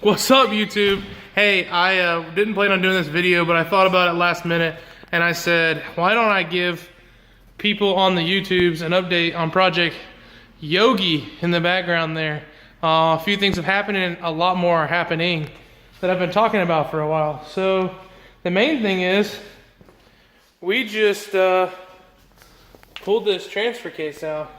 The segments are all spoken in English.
What's up, YouTube? Hey, I didn't plan on doing this video, but I thought about it last minute, and I said, why don't I give people on the YouTubes an update on Project Yogi in the background there. A few things have happened, and a lot more are happening that I've been talking about for a while. So the main thing is, we just pulled this transfer case out.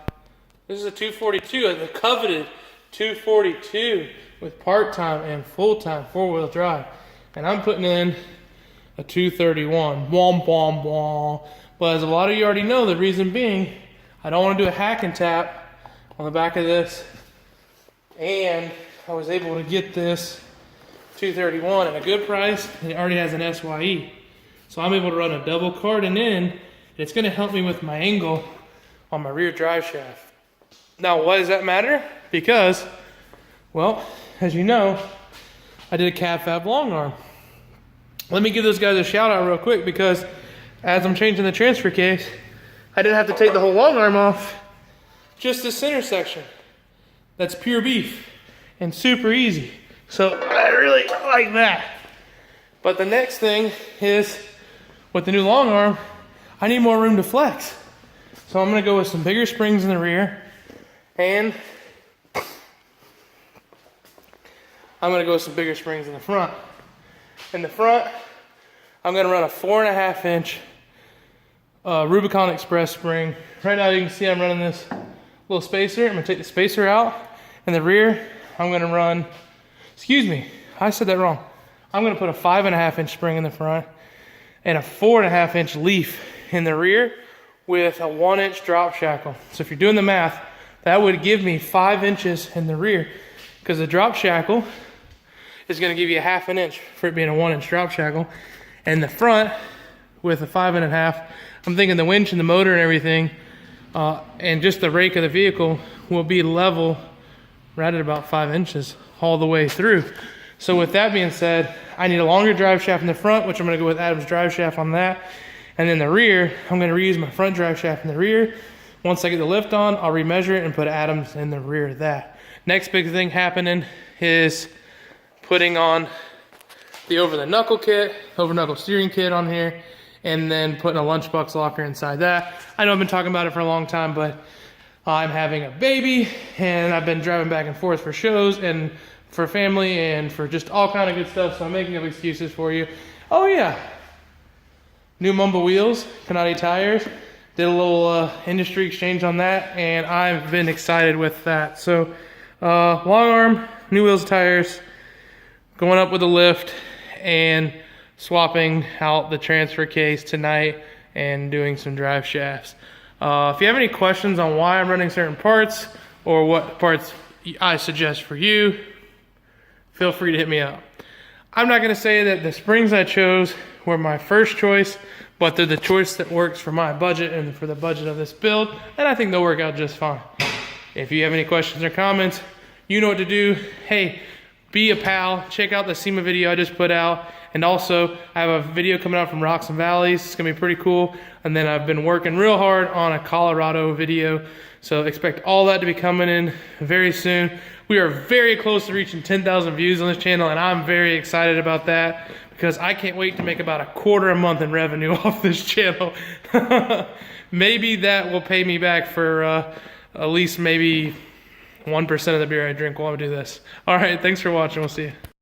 This is a 242, the coveted 242 with part-time and full-time four-wheel drive. And I'm putting in a 231. Womp, womp, womp. But as a lot of you already know, the reason being, I don't want to do a hack and tap on the back of this. And I was able to get this 231 at a good price, and it already has an SYE. So I'm able to run a double cardan in, and it's going to help me with my angle on my rear drive shaft. Now, why does that matter? Because, well, as you know, I did a cab fab long arm. Let me give those guys a shout out real quick, because as I'm changing the transfer case, I didn't have to take the whole long arm off, just the center section. That's pure beef and super easy. So I really like that. But the next thing is, with the new long arm, I need more room to flex. So I'm gonna go with some bigger springs in the rear, and I'm gonna go with some bigger springs in the front. In the front, I'm gonna run a 4.5 inch Rubicon Express spring. Right now you can see I'm running this little spacer. I'm gonna take the spacer out. In the rear, I'm gonna run, excuse me, I said that wrong. I'm gonna put a 5.5 inch spring in the front and a 4.5 inch leaf in the rear with a 1 inch drop shackle. So if you're doing the math, that would give me 5 inches in the rear, because the drop shackle is gonna give you a 1/2 inch for it being a 1 inch drop shackle. And the front with a 5.5, I'm thinking the winch and the motor and everything, and just the rake of the vehicle will be level right at about 5 inches all the way through. So with that being said, I need a longer drive shaft in the front, which I'm gonna go with Adam's drive shaft on that. And then the rear, I'm gonna reuse my front drive shaft in the rear. Once I get the lift on, I'll remeasure it and put Adam's in the rear of that. Next big thing happening is putting on the over-the-knuckle kit, over-knuckle steering kit on here, and then putting a lunchbox locker inside that. I know I've been talking about it for a long time, but I'm having a baby, and I've been driving back and forth for shows and for family and for just all kind of good stuff, so I'm making up excuses for you. Oh yeah, new Mumba wheels, Canadi tires. Did a little industry exchange on that, and I've been excited with that. So long arm, new wheels, tires, going up with the lift, and swapping out the transfer case tonight and doing some drive shafts. If you have any questions on why I'm running certain parts or what parts I suggest for you, feel free to hit me up. I'm not gonna say that the springs I chose were my first choice, but they're the choice that works for my budget and for the budget of this build, and I think they'll work out just fine. If you have any questions or comments, you know what to do. Hey, be a pal. Check out the SEMA video I just put out. And also, I have a video coming out from Rocks and Valleys. It's gonna be pretty cool. And then I've been working real hard on a Colorado video. So expect all that to be coming in very soon. We are very close to reaching 10,000 views on this channel, and I'm very excited about that, because I can't wait to make about $250 a month in revenue off this channel. Maybe that will pay me back for at least maybe 1% of the beer I drink while I do this. All right, thanks for watching. We'll see you.